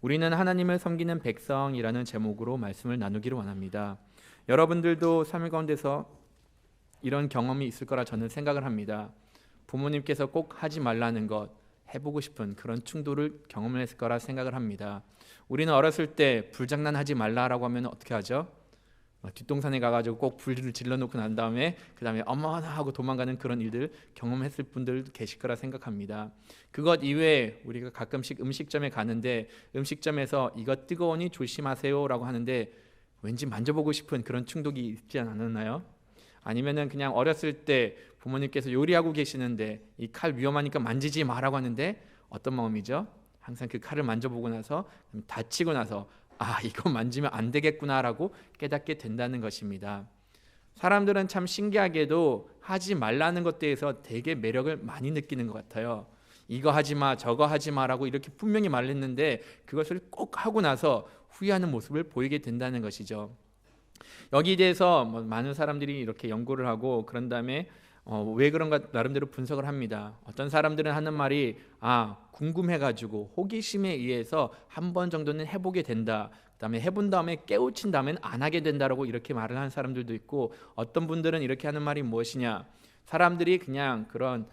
우리는 하나님을 섬기는 백성이라는 제목으로 말씀을 나누기를 원합니다. 여러분들도 삶 가운데서 이런 경험이 있을 거라 저는 생각을 합니다. 부모님께서 꼭 하지 말라는 것, 해보고 싶은 그런 충돌을 경험을 했을 거라 생각을 합니다. 우리는 어렸을 때 불장난하지 말라라고 하면 어떻게 하죠? 뒷동산에 가가지고 꼭 불을 질러놓고 난 다음에 그 다음에 어머나 하고 도망가는 그런 일들 경험했을 분들 계실 거라 생각합니다. 그것 이외에 우리가 가끔씩 음식점에 가는데 음식점에서 이거 뜨거우니 조심하세요 라고 하는데 왠지 만져보고 싶은 그런 충동이 있지 않았나요? 아니면은 그냥 어렸을 때 부모님께서 요리하고 계시는데 이 칼 위험하니까 만지지 마라고 하는데 어떤 마음이죠? 항상 그 칼을 만져보고 나서 다치고 나서 이거 만지면 안 되겠구나라고 깨닫게 된다는 것입니다. 사람들은 참 신기하게도 하지 말라는 것에 대해서 되게 매력을 많이 느끼는 것 같아요. 이거 하지 마, 저거 하지 마라고 이렇게 분명히 말했는데 그것을 꼭 하고 나서 후회하는 모습을 보이게 된다는 것이죠. 여기에 대해서 많은 사람들이 이렇게 연구를 하고 그런 다음에 왜 그런가 나름대로 분석을 합니다. 어떤 사람들은 하는 말이 궁금해가지고 호기심에 의해서 한 번 정도는 해보게 된다. 그다음에 해본 다음에 깨우친 다음엔 안 하게 된다라고 이렇게 말을 하는 사람들도 있고 어떤 분들은 이렇게 하는 말이 무엇이냐? 사람들이 그냥 그런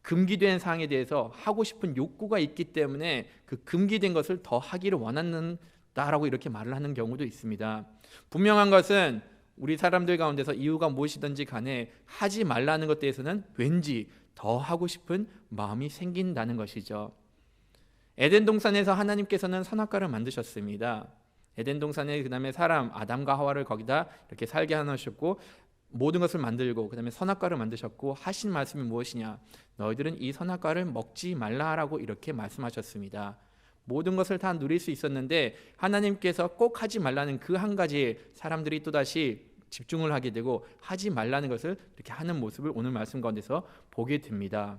금기된 사항에 대해서 하고 싶은 욕구가 있기 때문에 그 금기된 것을 더 하기를 원한다라고 이렇게 말을 하는 경우도 있습니다. 분명한 것은 우리 사람들 가운데서 이유가 무엇이든지 간에 하지 말라는 것에 대해서는 왠지 더 하고 싶은 마음이 생긴다는 것이죠. 에덴 동산에서 하나님께서는 선악과를 만드셨습니다. 에덴 동산에 그다음에 사람 아담과 하와를 거기다 이렇게 살게 하셨고 모든 것을 만들고 그다음에 선악과를 만드셨고 하신 말씀이 무엇이냐? 너희들은 이 선악과를 먹지 말라라고 이렇게 말씀하셨습니다. 모든 것을 다 누릴 수 있었는데 하나님께서 꼭 하지 말라는 그 한 가지에 사람들이 또다시 집중을 하게 되고 하지 말라는 것을 이렇게 하는 모습을 오늘 말씀 가운데서 보게 됩니다.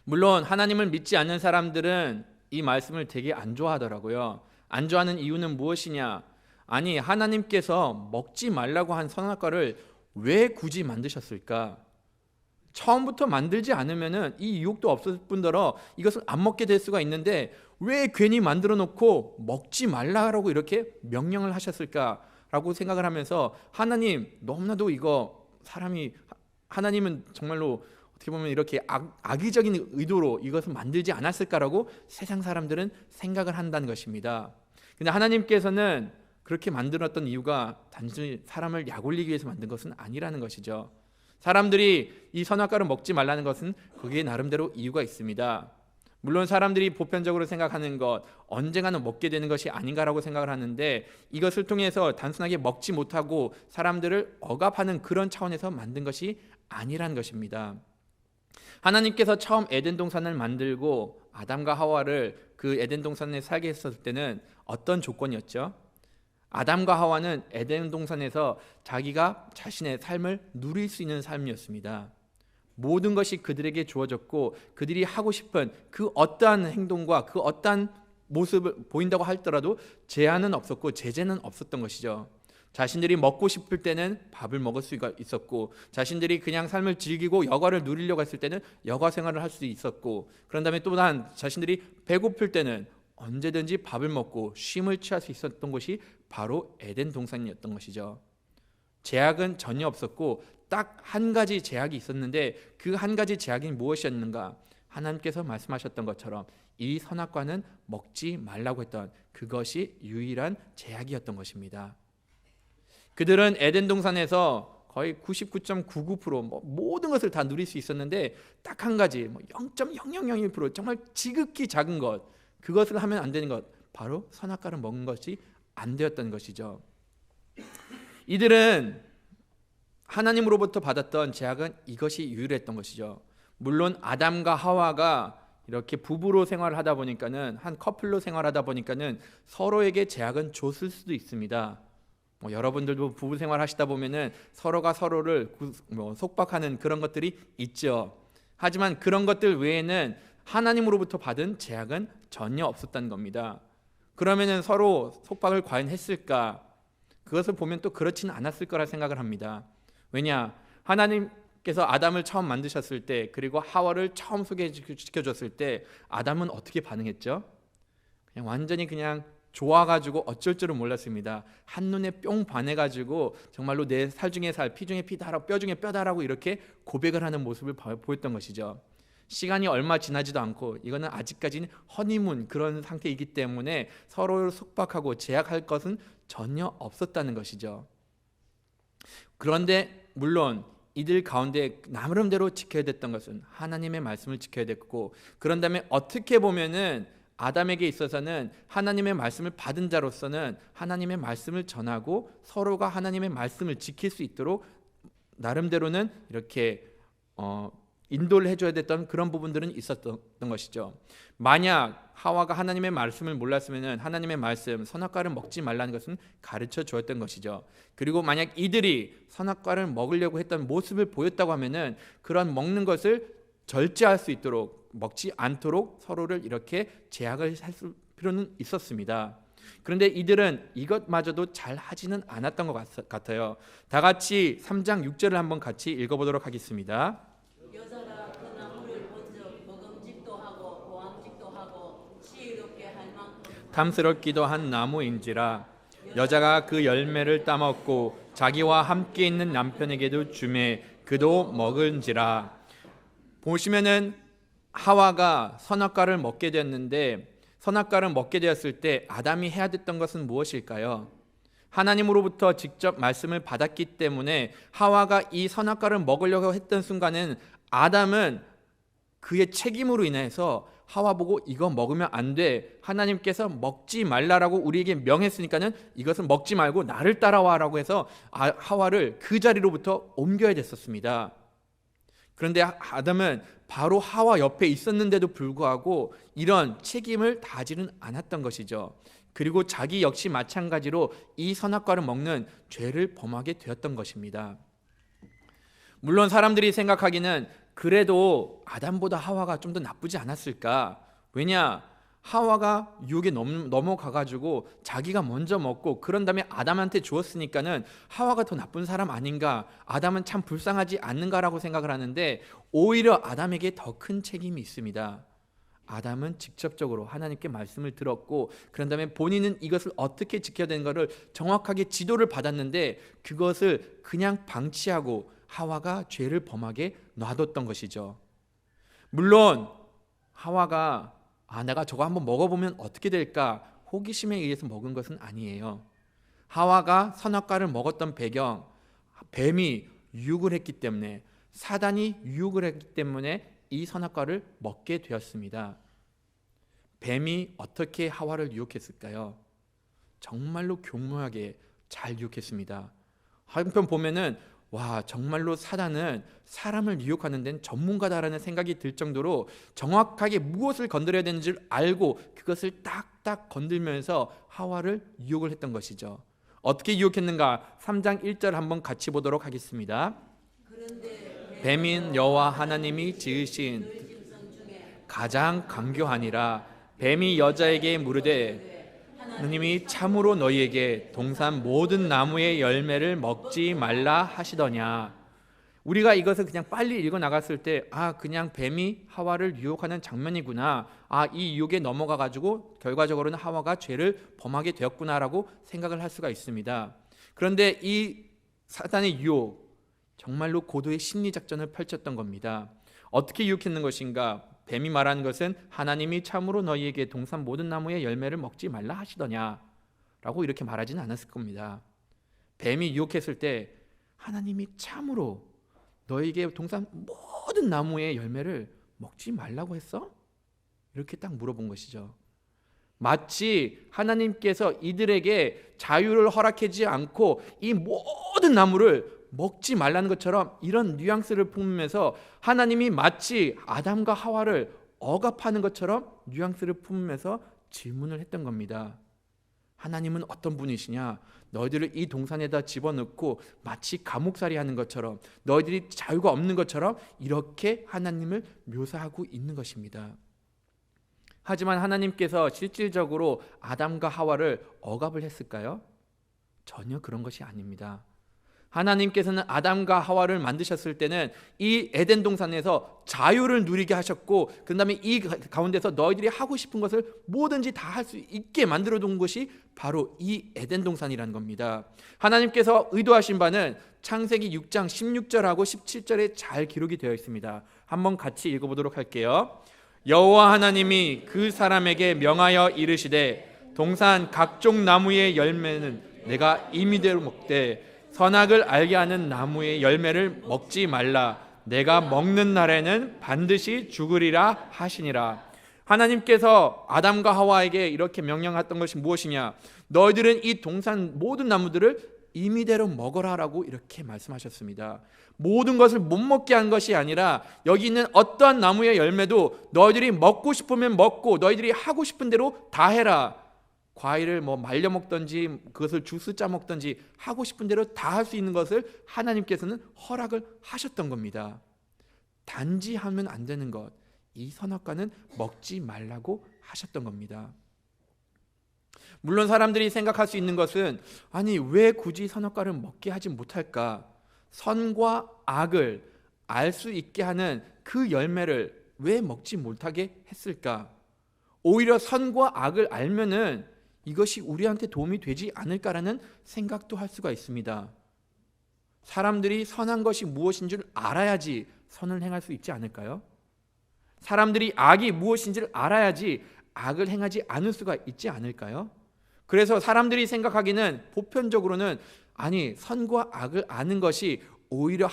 물론 하나님을 믿지 않는 사람들은 이 말씀을 되게 안 좋아하더라고요. 안 좋아하는 이유는 무엇이냐? 아니 하나님께서 먹지 말라고 한 선악과를 왜 굳이 만드셨을까? 처음부터 만들지 않으면은 이 유혹도 없을 뿐더러 이것을 안 먹게 될 수가 있는데 왜 괜히 만들어 놓고 먹지 말라고 이렇게 명령을 하셨을까라고 생각을 하면서 하나님 너무나도 이거 하나님은 정말로 어떻게 보면 이렇게 악의적인 의도로 이것을 만들지 않았을까라고 세상 사람들은 생각을 한다는 것입니다. 근데 하나님께서는 그렇게 만들었던 이유가 단순히 사람을 약올리기 위해서 만든 것은 아니라는 것이죠. 사람들이 이 선악과를 먹지 말라는 것은 거기에 나름대로 이유가 있습니다. 물론 사람들이 보편적으로 생각하는 것 언젠가는 먹게 되는 것이 아닌가라고 생각을 하는데 이것을 통해서 단순하게 먹지 못하고 사람들을 억압하는 그런 차원에서 만든 것이 아니라는 것입니다. 하나님께서 처음 에덴 동산을 만들고 아담과 하와를 그 에덴 동산에 살게 했었을 때는 어떤 조건이었죠? 아담과 하와는 에덴 동산에서 자기가 자신의 삶을 누릴 수 있는 삶이었습니다. 모든 것이 그들에게 주어졌고 그들이 하고 싶은 그 어떠한 행동과 그 어떠한 모습을 보인다고 할더라도 제한은 없었고 제재는 없었던 것이죠. 자신들이 먹고 싶을 때는 밥을 먹을 수가 있었고 자신들이 그냥 삶을 즐기고 여가를 누리려고 했을 때는 여가 생활을 할 수 있었고 그런 다음에 또한 자신들이 배고플 때는 언제든지 밥을 먹고 쉼을 취할 수 있었던 곳이 바로 에덴 동산이었던 것이죠. 제약은 전혀 없었고 딱 한 가지 제약이 있었는데 그 한 가지 제약이 무엇이었는가? 하나님께서 말씀하셨던 것처럼 이 선악과는 먹지 말라고 했던 그것이 유일한 제약이었던 것입니다. 그들은 에덴 동산에서 거의 99.99% 모든 것을 다 누릴 수 있었는데 딱 한 가지 0.0001% 정말 지극히 작은 것 그것을 하면 안 되는 것 바로 선악과를 먹은 것이 안 되었던 것이죠. 이들은 하나님으로부터 받았던 제약은 이것이 유일했던 것이죠. 물론 아담과 하와가 이렇게 부부로 생활을 하다 보니까는 한 커플로 생활하다 보니까는 서로에게 제약은 줬을 수도 있습니다. 여러분들도 부부 생활 하시다 보면은 서로가 서로를 속박하는 그런 것들이 있죠. 하지만 그런 것들 외에는 하나님으로부터 받은 제약은 전혀 없었다는 겁니다. 그러면은 서로 속박을 과연 했을까? 그것을 보면 또 그렇지는 않았을 거라 생각을 합니다. 왜냐? 하나님께서 아담을 처음 만드셨을 때 그리고 하와를 처음 소개시켜줬을 때 아담은 어떻게 반응했죠? 완전히 그냥 좋아가지고 어쩔 줄은 몰랐습니다. 한눈에 뿅 반해가지고 정말로 내 살 중에 살, 피 중에 피다라고 뼈 중에 뼈다라고 이렇게 고백을 하는 모습을 보였던 것이죠. 시간이 얼마 지나지도 않고 이거는 아직까지는 허니문 그런 상태이기 때문에 서로를 속박하고 제약할 것은 전혀 없었다는 것이죠. 그런데 물론 이들 가운데 나름대로 지켜야 됐던 것은 하나님의 말씀을 지켜야 됐고, 그런 다음에 어떻게 보면은 아담에게 있어서는 하나님의 말씀을 받은 자로서는 하나님의 말씀을 전하고 서로가 하나님의 말씀을 지킬 수 있도록 나름대로는 이렇게 인도를 해줘야 됐던 그런 부분들은 있었던 것이죠. 만약 하와가 하나님의 말씀을 몰랐으면 하나님의 말씀 선악과를 먹지 말라는 것은 가르쳐 주었던 것이죠. 그리고 만약 이들이 선악과를 먹으려고 했던 모습을 보였다고 하면은 그런 먹는 것을 절제할 수 있도록, 먹지 않도록 서로를 이렇게 제약을 할 필요는 있었습니다. 그런데 이들은 이것마저도 잘 하지는 않았던 것 같아요. 다 같이 3장 6절을 한번 같이 읽어보도록 하겠습니다. 여자가 그 나무를 먼저 먹음직도 하고 보암직도 하고 지혜롭게 할 만큼 탐스럽기도 한 나무인지라 여자가 그 열매를 따먹고 자기와 함께 있는 남편에게도 주매 그도 먹은지라. 보시면은 하와가 선악과를 먹게 되었는데, 선악과를 먹게 되었을 때 아담이 해야 됐던 것은 무엇일까요? 하나님으로부터 직접 말씀을 받았기 때문에 하와가 이 선악과를 먹으려고 했던 순간은 아담은 그의 책임으로 인해서 하와 보고 이거 먹으면 안 돼, 하나님께서 먹지 말라라고 우리에게 명했으니까는 이것을 먹지 말고 나를 따라와라고 해서 하와를 그 자리로부터 옮겨야 됐었습니다. 그런데 아담은 바로 하와 옆에 있었는데도 불구하고 이런 책임을 다하지는 않았던 것이죠. 그리고 자기 역시 마찬가지로 이 선악과를 먹는 죄를 범하게 되었던 것입니다. 물론 사람들이 생각하기는 그래도 아담보다 하와가 좀 더 나쁘지 않았을까? 왜냐? 하와가 유혹에 넘어가가지고 자기가 먼저 먹고 그런 다음에 아담한테 주었으니까는 하와가 더 나쁜 사람 아닌가, 아담은 참 불쌍하지 않는가라고 생각을 하는데 오히려 아담에게 더 큰 책임이 있습니다. 아담은 직접적으로 하나님께 말씀을 들었고 그런 다음에 본인은 이것을 어떻게 지켜야 되는 것을 정확하게 지도를 받았는데 그것을 그냥 방치하고 하와가 죄를 범하게 놔뒀던 것이죠. 물론 하와가 내가 저거 한번 먹어보면 어떻게 될까 호기심에 의해서 먹은 것은 아니에요. 하와가 선악과를 먹었던 배경, 뱀이 유혹을 했기 때문에, 사단이 유혹을 했기 때문에 이 선악과를 먹게 되었습니다. 뱀이 어떻게 하와를 유혹했을까요? 정말로 교묘하게 잘 유혹했습니다. 한편 보면은 정말로 사단은 사람을 유혹하는 데는 전문가다라는 생각이 들 정도로 정확하게 무엇을 건드려야 되는지를 알고 그것을 딱딱 건들면서 하와를 유혹을 했던 것이죠. 어떻게 유혹했는가? 3장 1절 한번 같이 보도록 하겠습니다. 뱀인 여호와 하나님이 지으신 가장 강교하니라. 뱀이 여자에게 물으되 하나님이 참으로 너희에게 동산 모든 나무의 열매를 먹지 말라 하시더냐. 우리가 이것을 그냥 빨리 읽어 나갔을 때 그냥 뱀이 하와를 유혹하는 장면이구나, 이 유혹에 넘어가 가지고 결과적으로는 하와가 죄를 범하게 되었구나라고 생각을 할 수가 있습니다. 그런데 이 사단의 유혹, 정말로 고도의 심리작전을 펼쳤던 겁니다. 어떻게 유혹했는 것인가? 뱀이 말하는 것은 하나님이 참으로 너희에게 동산 모든 나무의 열매를 먹지 말라 하시더냐 라고 이렇게 말하지는 않았을 겁니다. 뱀이 유혹했을 때 하나님이 참으로 너희에게 동산 모든 나무의 열매를 먹지 말라고 했어? 이렇게 딱 물어본 것이죠. 마치 하나님께서 이들에게 자유를 허락하지 않고 이 모든 나무를 먹지 말라는 것처럼 이런 뉘앙스를 품으면서 하나님이 마치 아담과 하와를 억압하는 것처럼 뉘앙스를 품으면서 질문을 했던 겁니다. 하나님은 어떤 분이시냐? 너희들을 이 동산에다 집어넣고 마치 감옥살이 하는 것처럼, 너희들이 자유가 없는 것처럼 이렇게 하나님을 묘사하고 있는 것입니다. 하지만 하나님께서 실질적으로 아담과 하와를 억압을 했을까요? 전혀 그런 것이 아닙니다. 하나님께서는 아담과 하와를 만드셨을 때는 이 에덴 동산에서 자유를 누리게 하셨고, 그 다음에 이 가운데서 너희들이 하고 싶은 것을 뭐든지 다 할 수 있게 만들어 둔 것이 바로 이 에덴 동산이라는 겁니다. 하나님께서 의도하신 바는 창세기 6장 16절하고 17절에 잘 기록이 되어 있습니다. 한번 같이 읽어보도록 할게요. 여호와 하나님이 그 사람에게 명하여 이르시되 동산 각종 나무의 열매는 내가 임의대로 먹되 선악을 알게 하는 나무의 열매를 먹지 말라. 내가 먹는 날에는 반드시 죽으리라 하시니라. 하나님께서 아담과 하와에게 이렇게 명령했던 것이 무엇이냐? 너희들은 이 동산 모든 나무들을 임의대로 먹어라라고 이렇게 말씀하셨습니다. 모든 것을 못 먹게 한 것이 아니라 여기 있는 어떠한 나무의 열매도 너희들이 먹고 싶으면 먹고 너희들이 하고 싶은 대로 다 해라. 과일을 말려 먹든지 그것을 주스 짜 먹든지 하고 싶은 대로 다 할 수 있는 것을 하나님께서는 허락을 하셨던 겁니다. 단지 하면 안 되는 것, 이 선악과는 먹지 말라고 하셨던 겁니다. 물론 사람들이 생각할 수 있는 것은, 아니 왜 굳이 선악과를 먹게 하지 못할까? 선과 악을 알 수 있게 하는 그 열매를 왜 먹지 못하게 했을까? 오히려 선과 악을 알면은 이것이 우리한테 도움이 되지 않을까라는 생각도 할 수가 있습니다. 사람들이 선한 것이 무엇인 줄 알아야지 선을 행할 수 있지 않을까요? 사람들이 악이 무엇인지를 알아야지 악을 행하지 않을 수가 있지 않을까요? 그래서 사람들이 생각하기는 보편적으로는, 아니 선과 악을 아는 것이 오히려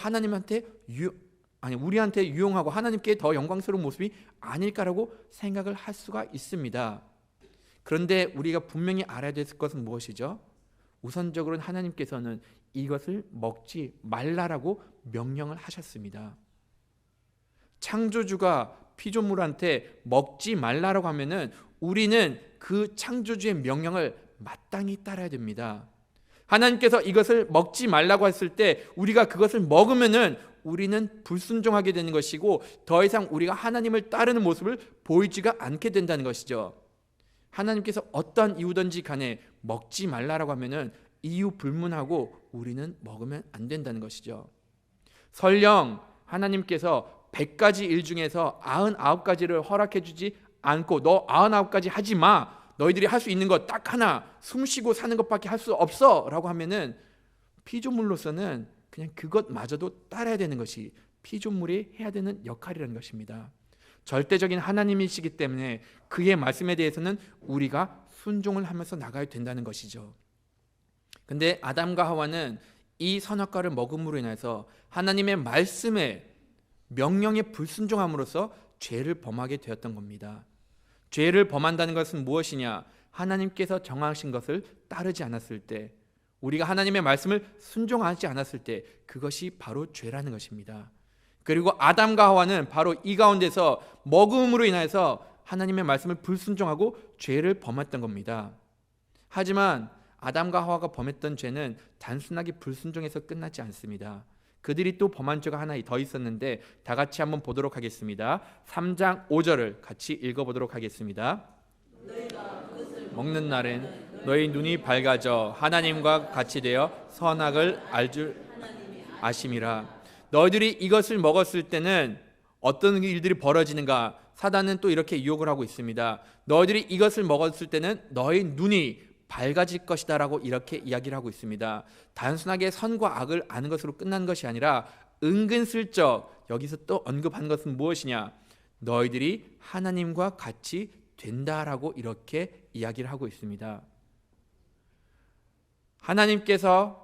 우리한테 유용하고 하나님께 더 영광스러운 모습이 아닐까라고 생각을 할 수가 있습니다. 그런데 우리가 분명히 알아야 될 것은 무엇이죠? 우선적으로는 하나님께서는 이것을 먹지 말라라고 명령을 하셨습니다. 창조주가 피조물한테 먹지 말라라고 하면은 우리는 그 창조주의 명령을 마땅히 따라야 됩니다. 하나님께서 이것을 먹지 말라고 했을 때 우리가 그것을 먹으면은 우리는 불순종하게 되는 것이고 더 이상 우리가 하나님을 따르는 모습을 보이지가 않게 된다는 것이죠. 하나님께서 어떠한 이유든지 간에 먹지 말라라고 하면은 이유 불문하고 우리는 먹으면 안 된다는 것이죠. 설령 하나님께서 100가지 일 중에서 99가지를 허락해 주지 않고 너 99가지 하지 마, 너희들이 할 수 있는 것 딱 하나, 숨 쉬고 사는 것밖에 할 수 없어 라고 하면은 피조물로서는 그냥 그것마저도 따라야 되는 것이 피조물이 해야 되는 역할이라는 것입니다. 절대적인 하나님이시기 때문에 그의 말씀에 대해서는 우리가 순종을 하면서 나가야 된다는 것이죠. 근데 아담과 하와는 이 선악과를 먹음으로 인해서 하나님의 말씀에 명령에 불순종함으로써 죄를 범하게 되었던 겁니다. 죄를 범한다는 것은 무엇이냐? 하나님께서 정하신 것을 따르지 않았을 때, 우리가 하나님의 말씀을 순종하지 않았을 때 그것이 바로 죄라는 것입니다. 그리고 아담과 하와는 바로 이 가운데서 먹음으로 인해서 하나님의 말씀을 불순종하고 죄를 범했던 겁니다. 하지만 아담과 하와가 범했던 죄는 단순하게 불순종해서 끝나지 않습니다. 그들이 또 범한 죄가 하나 더 있었는데 다 같이 한번 보도록 하겠습니다. 3장 5절을 같이 읽어보도록 하겠습니다. 먹는 날엔 너희 눈이 밝아져 하나님과 같이 되어 선악을 알 줄 아심이라. 너희들이 이것을 먹었을 때는 어떤 일들이 벌어지는가? 사단은 또 이렇게 유혹을 하고 있습니다. 너희들이 이것을 먹었을 때는 너희 눈이 밝아질 것이다 라고 이렇게 이야기를 하고 있습니다. 단순하게 선과 악을 아는 것으로 끝난 것이 아니라 은근슬쩍 여기서 또 언급한 것은 무엇이냐? 너희들이 하나님과 같이 된다라고 이렇게 이야기를 하고 있습니다. 하나님께서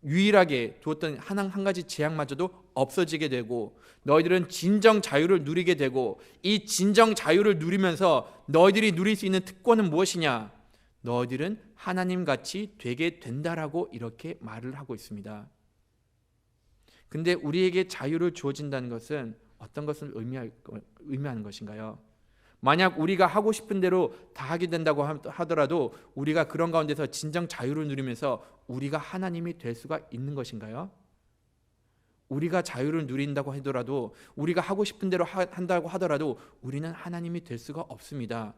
유일하게 두었던 한 가지 재앙마저도 없어지게 되고 너희들은 진정 자유를 누리게 되고 이 진정 자유를 누리면서 너희들이 누릴 수 있는 특권은 무엇이냐? 너희들은 하나님같이 되게 된다라고 이렇게 말을 하고 있습니다. 근데 우리에게 자유를 주어진다는 것은 어떤 것을 의미하는 것인가요? 만약 우리가 하고 싶은 대로 다 하게 된다고 하더라도 우리가 그런 가운데서 진정 자유를 누리면서 우리가 하나님이 될 수가 있는 것인가요? 우리가 자유를 누린다고 하더라도 우리가 하고 싶은 대로 한다고 하더라도 우리는 하나님이 될 수가 없습니다.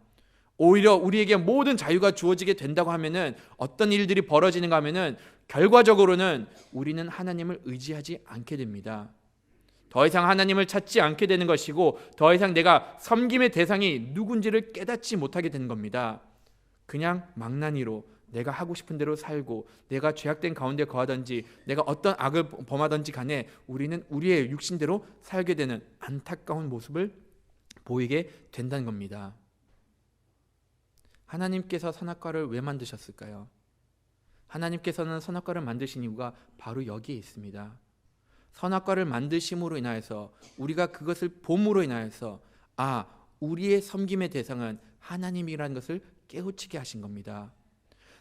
오히려 우리에게 모든 자유가 주어지게 된다고 하면은 어떤 일들이 벌어지는가 하면은 결과적으로는 우리는 하나님을 의지하지 않게 됩니다. 더 이상 하나님을 찾지 않게 되는 것이고 더 이상 내가 섬김의 대상이 누군지를 깨닫지 못하게 되는 겁니다. 그냥 망나니로 내가 하고 싶은 대로 살고 내가 죄악된 가운데 거하든지 내가 어떤 악을 범하든지 간에 우리는 우리의 육신대로 살게 되는 안타까운 모습을 보이게 된다는 겁니다. 하나님께서 선악과를 왜 만드셨을까요? 하나님께서는 선악과를 만드신 이유가 바로 여기에 있습니다. 선악과를 만드심으로 인하여서 우리가 그것을 봄으로 인하여서 우리의 섬김의 대상은 하나님이라는 것을 깨우치게 하신 겁니다.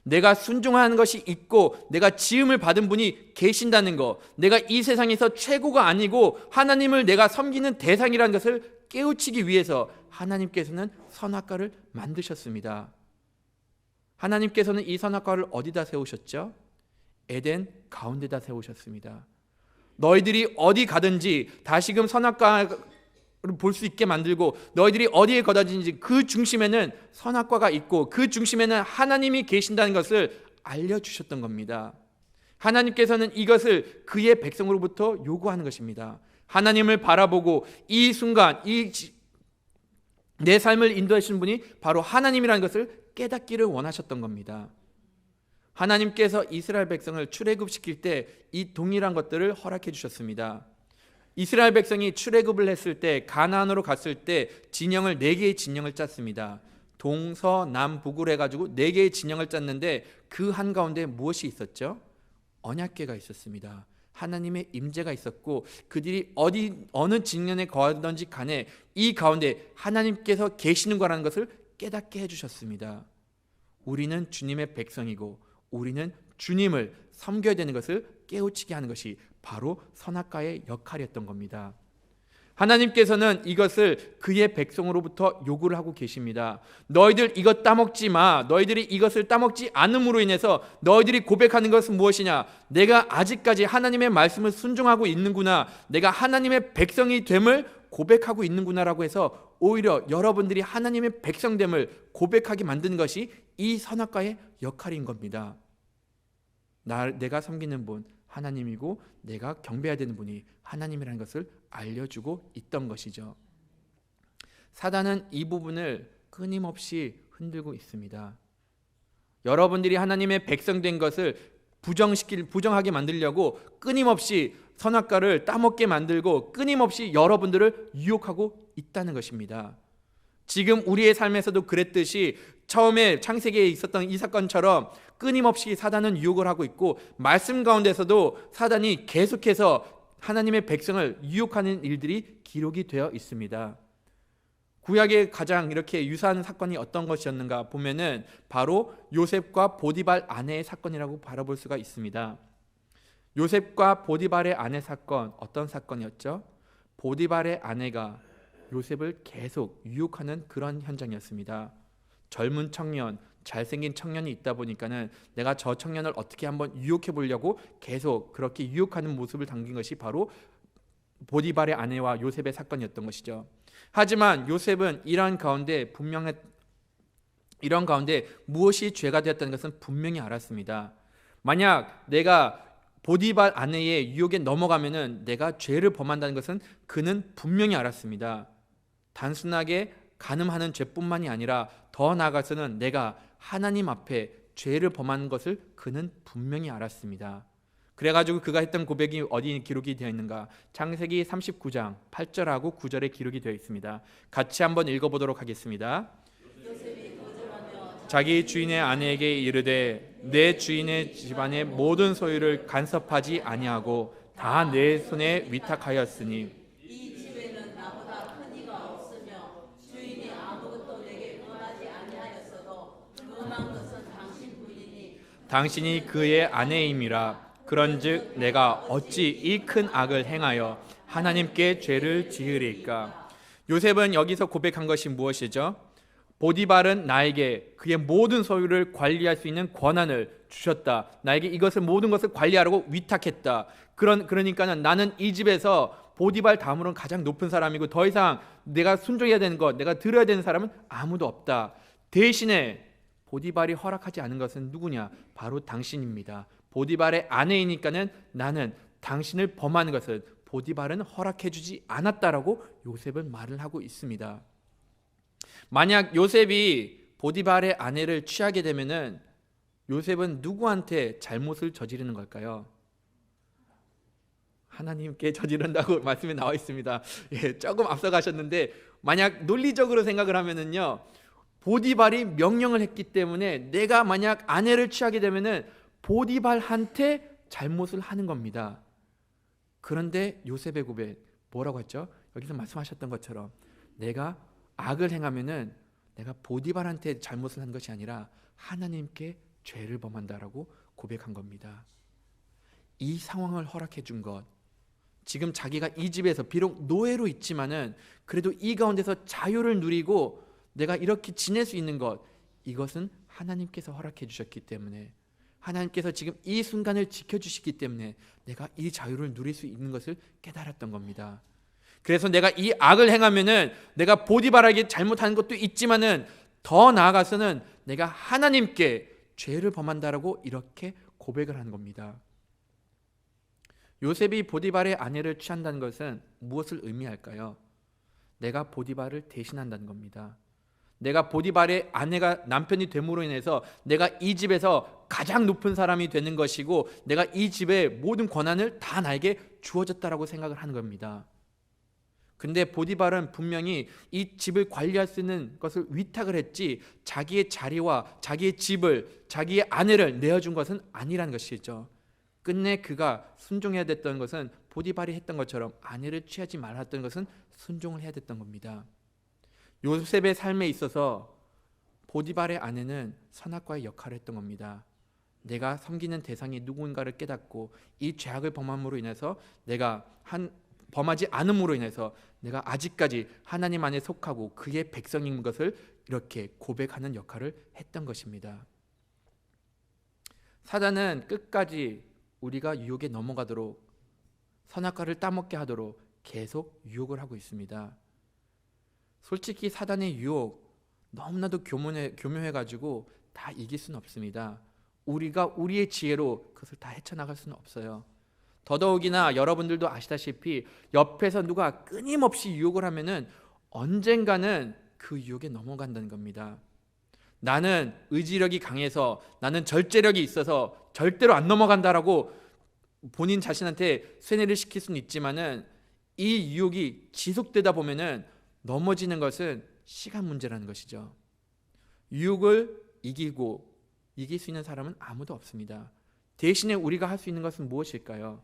내가 순종하는 것이 있고 내가 지음을 받은 분이 계신다는 것, 내가 이 세상에서 최고가 아니고 하나님을 내가 섬기는 대상이라는 것을 깨우치기 위해서 하나님께서는 선악과를 만드셨습니다. 하나님께서는 이 선악과를 어디다 세우셨죠? 에덴 가운데다 세우셨습니다. 너희들이 어디 가든지 다시금 선악과를 볼 수 있게 만들고 너희들이 어디에 거다든지 그 중심에는 선악과가 있고 그 중심에는 하나님이 계신다는 것을 알려주셨던 겁니다. 하나님께서는 이것을 그의 백성으로부터 요구하는 것입니다. 하나님을 바라보고 이 순간 내 삶을 인도하시는 분이 바로 하나님이라는 것을 깨닫기를 원하셨던 겁니다. 하나님께서 이스라엘 백성을 출애굽시킬 때 이 동일한 것들을 허락해 주셨습니다. 이스라엘 백성이 출애굽을 했을 때 가나안으로 갔을 때 진영을 4개의 진영을 짰습니다. 동서남북으로 해가지고 4개의 진영을 짰는데 그 한가운데 무엇이 있었죠? 언약궤가 있었습니다. 하나님의 임재가 있었고 그들이 어느 진영에 거하든지 간에 이 가운데 하나님께서 계시는 거라는 것을 깨닫게 해주셨습니다. 우리는 주님의 백성이고 우리는 주님을 섬겨야 되는 것을 깨우치게 하는 것이 바로 선악과의 역할이었던 겁니다. 하나님께서는 이것을 그의 백성으로부터 요구를 하고 계십니다. 너희들 이것 따먹지 마. 너희들이 이것을 따먹지 않음으로 인해서 너희들이 고백하는 것은 무엇이냐? 내가 아직까지 하나님의 말씀을 순종하고 있는구나. 내가 하나님의 백성이 됨을 고백하고 있는구나라고 해서 오히려 여러분들이 하나님의 백성됨을 고백하게 만드는 것이 이 선악과의 역할인 겁니다. 내가 섬기는 분 하나님이고 내가 경배해야 되는 분이 하나님이라는 것을 알려주고 있던 것이죠. 사단은 이 부분을 끊임없이 흔들고 있습니다. 여러분들이 하나님의 백성된 것을 부정하게 만들려고 끊임없이 선악과를 따먹게 만들고 끊임없이 여러분들을 유혹하고 있다는 것입니다. 지금 우리의 삶에서도 그랬듯이 처음에 창세기에 있었던 이 사건처럼 끊임없이 사단은 유혹을 하고 있고 말씀 가운데서도 사단이 계속해서 하나님의 백성을 유혹하는 일들이 기록이 되어 있습니다. 구약에 가장 이렇게 유사한 사건이 어떤 것이었는가 보면은 바로 요셉과 보디발 아내의 사건이라고 바라볼 수가 있습니다. 요셉과 보디발의 아내 사건, 어떤 사건이었죠? 보디발의 아내가 요셉을 계속 유혹하는 그런 현장이었습니다. 젊은 청년, 잘생긴 청년이 있다 보니까는 내가 저 청년을 어떻게 한번 유혹해 보려고 계속 그렇게 유혹하는 모습을 담긴 것이 바로 보디발의 아내와 요셉의 사건이었던 것이죠. 하지만 요셉은 이런 가운데 무엇이 죄가 되었다는 것은 분명히 알았습니다. 만약 내가 보디발 아내의 유혹에 넘어가면은 내가 죄를 범한다는 것은 그는 분명히 알았습니다. 단순하게 간음하는 죄뿐만이 아니라 더 나아가서는 내가 하나님 앞에 죄를 범한 것을 그는 분명히 알았습니다. 그래가지고 그가 했던 고백이 어디 기록이 되어 있는가? 창세기 39장 8절하고 9절에 기록이 되어 있습니다. 같이 한번 읽어보도록 하겠습니다. 자기 주인의 아내에게 이르되 내 주인의 집안의 모든 소유를 간섭하지 아니하고 다 내 손에 위탁하였으니 이 집에는 나보다 큰 이가 없으며 주인이 아무것도 내게 권하지 아니하였어도 권한 것은 당신 부인이 당신이 그의 아내임이라. 그런즉 내가 어찌 이 큰 악을 행하여 하나님께 죄를 지으리까? 요셉은 여기서 고백한 것이 무엇이죠? 보디발은 나에게 그의 모든 소유를 관리할 수 있는 권한을 주셨다. 나에게 이것을 모든 것을 관리하라고 위탁했다. 그러니까는 나는 이 집에서 보디발 다음으로는 가장 높은 사람이고 더 이상 내가 순종해야 되는 것, 내가 들어야 되는 사람은 아무도 없다. 대신에 보디발이 허락하지 않은 것은 누구냐? 바로 당신입니다. 보디발의 아내이니까는 나는 당신을 범하는 것을 보디발은 허락해 주지 않았다라고 요셉은 말을 하고 있습니다. 만약 요셉이 보디발의 아내를 취하게 되면은 요셉은 누구한테 잘못을 저지르는 걸까요? 하나님께 저지른다고 말씀에 나와 있습니다. 조금 앞서가셨는데 만약 논리적으로 생각을 하면은요, 보디발이 명령을 했기 때문에 내가 만약 아내를 취하게 되면은 보디발한테 잘못을 하는 겁니다. 그런데 요셉의 고백 뭐라고 했죠? 여기서 말씀하셨던 것처럼 내가 악을 행하면은 내가 보디발한테 잘못을 한 것이 아니라 하나님께 죄를 범한다라고 고백한 겁니다. 이 상황을 허락해 준 것, 지금 자기가 이 집에서 비록 노예로 있지만은 그래도 이 가운데서 자유를 누리고 내가 이렇게 지낼 수 있는 것, 이것은 하나님께서 허락해 주셨기 때문에, 하나님께서 지금 이 순간을 지켜주시기 때문에 내가 이 자유를 누릴 수 있는 것을 깨달았던 겁니다. 그래서 내가 이 악을 행하면은 내가 보디발에게 잘못한 것도 있지만은 더 나아가서는 내가 하나님께 죄를 범한다라고 이렇게 고백을 한 겁니다. 요셉이 보디발의 아내를 취한다는 것은 무엇을 의미할까요? 내가 보디발을 대신한다는 겁니다. 내가 보디발의 아내가 남편이 됨으로 인해서 내가 이 집에서 가장 높은 사람이 되는 것이고 내가 이 집의 모든 권한을 다 나에게 주어졌다라고 생각을 하는 겁니다. 근데 보디발은 분명히 이 집을 관리할 수 있는 것을 위탁을 했지 자기의 자리와 자기의 집을, 자기의 아내를 내어준 것은 아니라는 것이죠. 끝내 그가 순종해야 됐던 것은 보디발이 했던 것처럼 아내를 취하지 말았던 것은 순종을 해야 됐던 겁니다. 요셉의 삶에 있어서 보디발의 아내는 선악과의 역할을 했던 겁니다. 내가 섬기는 대상이 누군가를 깨닫고 이 죄악을 범함으로 인해서 내가 범하지 않음으로 인해서 내가 아직까지 하나님 안에 속하고 그의 백성인 것을 이렇게 고백하는 역할을 했던 것입니다. 사단은 끝까지 우리가 유혹에 넘어가도록, 선악과를 따먹게 하도록 계속 유혹을 하고 있습니다. 솔직히 사단의 유혹 너무나도 교묘해가지고 다 이길 수는 없습니다. 우리가 우리의 지혜로 그것을 다 헤쳐나갈 수는 없어요. 더더욱이나 여러분들도 아시다시피 옆에서 누가 끊임없이 유혹을 하면은 언젠가는 그 유혹에 넘어간다는 겁니다. 나는 의지력이 강해서, 나는 절제력이 있어서 절대로 안 넘어간다라고 본인 자신한테 쇠뇌를 시킬 수는 있지만은 이 유혹이 지속되다 보면은 넘어지는 것은 시간 문제라는 것이죠. 유혹을 이길 수 있는 사람은 아무도 없습니다. 대신에 우리가 할 수 있는 것은 무엇일까요?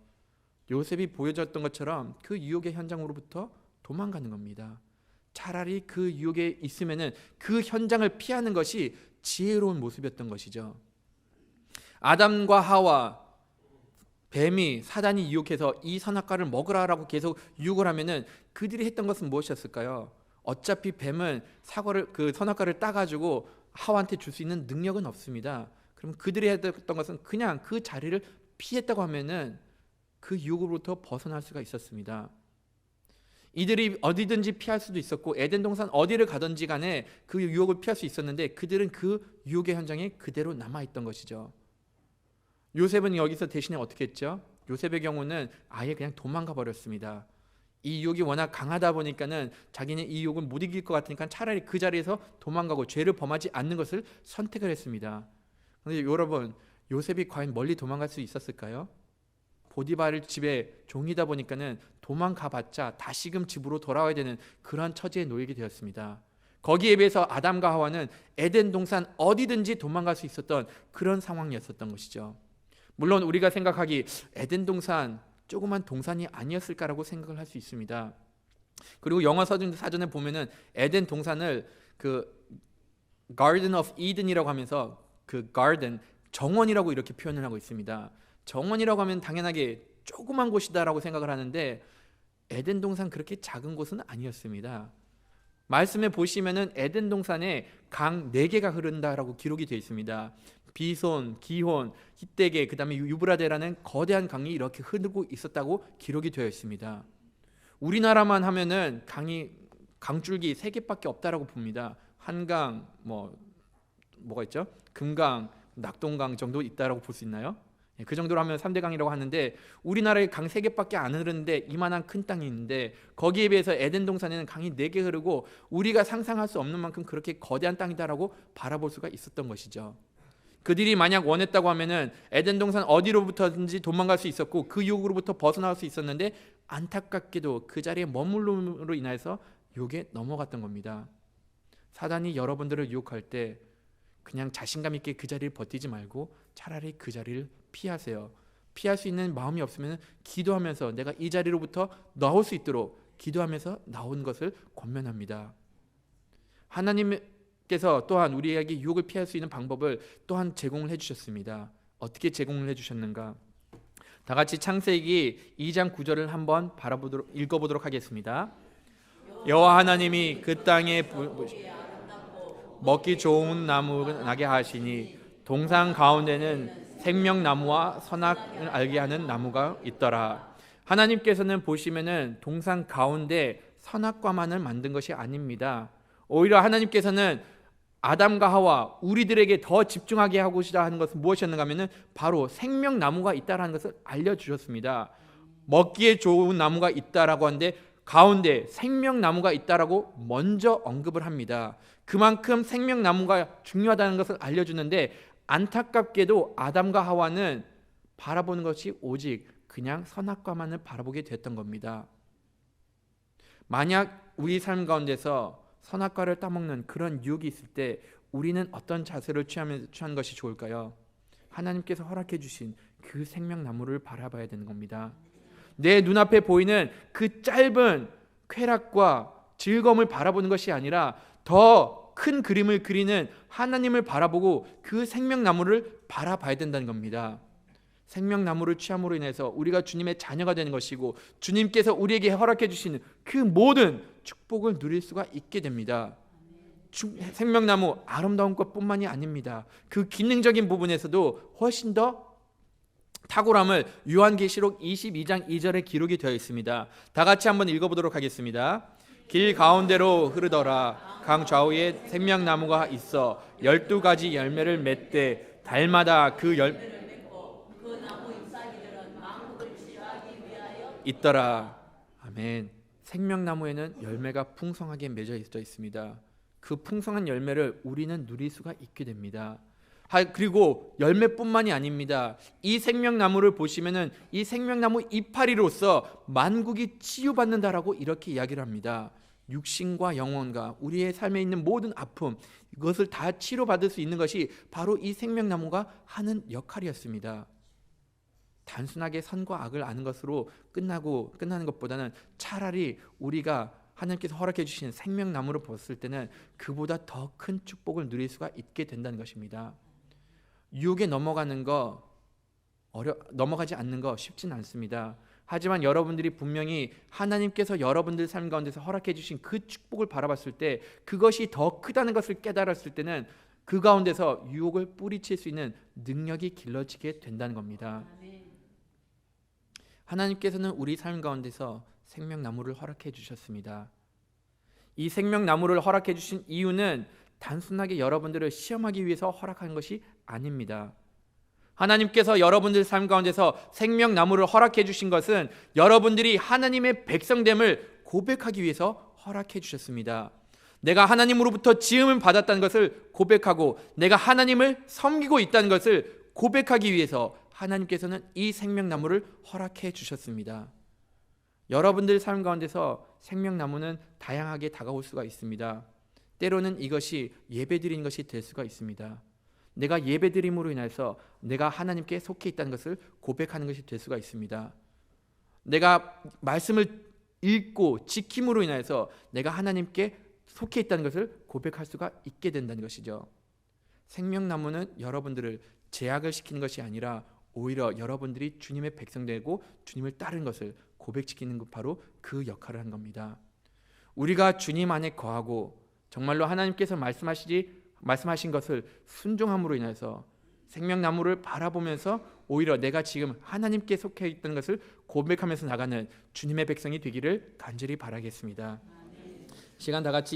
요셉이 보여줬던 것처럼 그 유혹의 현장으로부터 도망가는 겁니다. 차라리 그 유혹에 있으면은 그 현장을 피하는 것이 지혜로운 모습이었던 것이죠. 아담과 하와, 뱀이, 사단이 유혹해서 이 선악과를 먹으라라고 계속 유혹을 하면은 그들이 했던 것은 무엇이었을까요? 어차피 뱀은 그 선악과를 따가지고 하와한테 줄 수 있는 능력은 없습니다. 그럼 그들이 했던 것은 그냥 그 자리를 피했다고 하면은 그 유혹으로부터 벗어날 수가 있었습니다. 이들이 어디든지 피할 수도 있었고 에덴 동산 어디를 가든지 간에 그 유혹을 피할 수 있었는데 그들은 그 유혹의 현장에 그대로 남아있던 것이죠. 요셉은 여기서 대신에 어떻게 했죠? 요셉의 경우는 아예 그냥 도망가 버렸습니다. 이 유혹이 워낙 강하다 보니까는 자기는 이 유혹을 못 이길 것 같으니까 차라리 그 자리에서 도망가고 죄를 범하지 않는 것을 선택을 했습니다. 그런데 여러분, 요셉이 과연 멀리 도망갈 수 있었을까요? 보디발 집에 종이다 보니까는 도망가봤자 다시금 집으로 돌아와야 되는 그런 처지에 놓이게 되었습니다. 거기에 비해서 아담과 하와는 에덴 동산 어디든지 도망갈 수 있었던 그런 상황이었었던 것이죠. 물론 우리가 생각하기 에덴 동산 조그만 동산이 아니었을까라고 생각을 할 수 있습니다. 그리고 영어 사전에 보면은 에덴 동산을 그 Garden of Eden이라고 하면서 그 garden, 정원이라고 이렇게 표현을 하고 있습니다. 정원이라고 하면 당연하게 조그만 곳이다라고 생각을 하는데 에덴 동산 그렇게 작은 곳은 아니었습니다. 말씀에 보시면은 에덴 동산에 강 4개가 흐른다라고 기록이 되어 있습니다. 비손, 기혼, 히데계, 그 다음에 유브라데라는 거대한 강이 이렇게 흐르고 있었다고 기록이 되어 있습니다. 우리나라만 하면은 강줄기 3개밖에 없다라고 봅니다. 한강, 뭐가 있죠? 금강, 낙동강 정도 있다라고 볼 수 있나요? 그 정도로 하면 3대 강이라고 하는데 우리나라에 강 3개밖에 안 흐르는데 이만한 큰 땅이 있는데 거기에 비해서 에덴 동산에는 강이 4개 흐르고 우리가 상상할 수 없는 만큼 그렇게 거대한 땅이다라고 바라볼 수가 있었던 것이죠. 그들이 만약 원했다고 하면은 에덴 동산 어디로부터든지 도망갈 수 있었고 그 유혹으로부터 벗어날 수 있었는데 안타깝게도 그 자리에 머물름으로 인해서 유혹에 넘어갔던 겁니다. 사단이 여러분들을 유혹할 때 그냥 자신감 있게 그 자리를 버티지 말고 차라리 그 자리를 피하세요. 피할 수 있는 마음이 없으면 기도하면서 내가 이 자리로부터 나올 수 있도록 기도하면서 나온 것을 권면합니다. 하나님께서 또한 우리에게 유혹을 피할 수 있는 방법을 또한 제공을 해주셨습니다. 어떻게 제공을 해주셨는가? 다 같이 창세기 2장 9절을 한번 읽어보도록 하겠습니다. 여호와 하나님이 그 땅에 먹기 좋은 나무를 나게 하시니 동산 가운데는 생명나무와 선악을 알게 하는 나무가 있더라. 하나님께서는 보시면은 동산 가운데 선악과만을 만든 것이 아닙니다. 오히려 하나님께서는 아담과 하와 우리들에게 더 집중하게 하고자 하는 것은 무엇이었는가 하면은 바로 생명나무가 있다라는 것을 알려주셨습니다. 먹기에 좋은 나무가 있다라고 하는데 가운데 생명나무가 있다라고 먼저 언급을 합니다. 그만큼 생명나무가 중요하다는 것을 알려주는데 안타깝게도 아담과 하와는 바라보는 것이 오직 그냥 선악과만을 바라보게 됐던 겁니다. 만약 우리 삶 가운데서 선악과를 따먹는 그런 유혹이 있을 때 우리는 어떤 자세를 취하는 것이 좋을까요? 하나님께서 허락해 주신 그 생명나무를 바라봐야 되는 겁니다. 내 눈앞에 보이는 그 짧은 쾌락과 즐거움을 바라보는 것이 아니라 더 큰 그림을 그리는 하나님을 바라보고 그 생명나무를 바라봐야 된다는 겁니다. 생명나무를 취함으로 인해서 우리가 주님의 자녀가 되는 것이고 주님께서 우리에게 허락해 주시는 그 모든 축복을 누릴 수가 있게 됩니다. 생명나무 아름다운 것뿐만이 아닙니다. 그 기능적인 부분에서도 훨씬 더 탁월함을 요한계시록 22장 2절에 기록이 되어 있습니다. 다 같이 한번 읽어보도록 하겠습니다. 길 가운데로 흐르더라. 강 좌우에 생명나무가 있어 12가지 열매를 맺되 달마다 그 열매를 맺고 그 나무 잎사귀들은 만국을 치유하기 위하여 있더라. 아멘. 생명나무에는 열매가 풍성하게 맺어 있습니다. 그 풍성한 열매를 우리는 누릴 수가 있게 됩니다. 그리고 열매뿐만이 아닙니다. 이 생명나무를 보시면은 이 생명나무 이파리로서 만국이 치유받는다라고 이렇게 이야기를 합니다. 육신과 영혼과 우리의 삶에 있는 모든 아픔, 이것을 다 치료받을 수 있는 것이 바로 이 생명나무가 하는 역할이었습니다. 단순하게 선과 악을 아는 것으로 끝나는 것보다는 차라리 우리가 하나님께서 허락해 주신 생명나무를 봤을 때는 그보다 더 큰 축복을 누릴 수가 있게 된다는 것입니다. 유혹에 넘어가지 않는 거 쉽진 않습니다. 하지만 여러분들이 분명히 하나님께서 여러분들 삶 가운데서 허락해 주신 그 축복을 바라봤을 때 그것이 더 크다는 것을 깨달았을 때는 그 가운데서 유혹을 뿌리칠 수 있는 능력이 길러지게 된다는 겁니다. 하나님께서는 우리 삶 가운데서 생명나무를 허락해 주셨습니다. 이 생명나무를 허락해 주신 이유는 단순하게 여러분들을 시험하기 위해서 허락한 것이 아닙니다. 하나님께서 여러분들 삶 가운데서 생명나무를 허락해 주신 것은 여러분들이 하나님의 백성됨을 고백하기 위해서 허락해 주셨습니다. 내가 하나님으로부터 지음을 받았다는 것을 고백하고 내가 하나님을 섬기고 있다는 것을 고백하기 위해서 하나님께서는 이 생명나무를 허락해 주셨습니다. 여러분들 삶 가운데서 생명나무는 다양하게 다가올 수가 있습니다. 때로는 이것이 예배드리는 것이 될 수가 있습니다. 내가 예배드림으로 인해서 내가 하나님께 속해 있다는 것을 고백하는 것이 될 수가 있습니다. 내가 말씀을 읽고 지킴으로 인해서 내가 하나님께 속해 있다는 것을 고백할 수가 있게 된다는 것이죠. 생명나무는 여러분들을 제약을 시키는 것이 아니라 오히려 여러분들이 주님의 백성 되고 주님을 따르는 것을 고백시키는 것, 바로 그 역할을 한 겁니다. 우리가 주님 안에 거하고 정말로 하나님께서 말씀하신 것을 순종함으로 인해서 생명나무를 바라보면서 오히려 내가 지금 하나님께 속해 있다는 것을 고백하면서 나가는 주님의 백성이 되기를 간절히 바라겠습니다. 시간 다 같이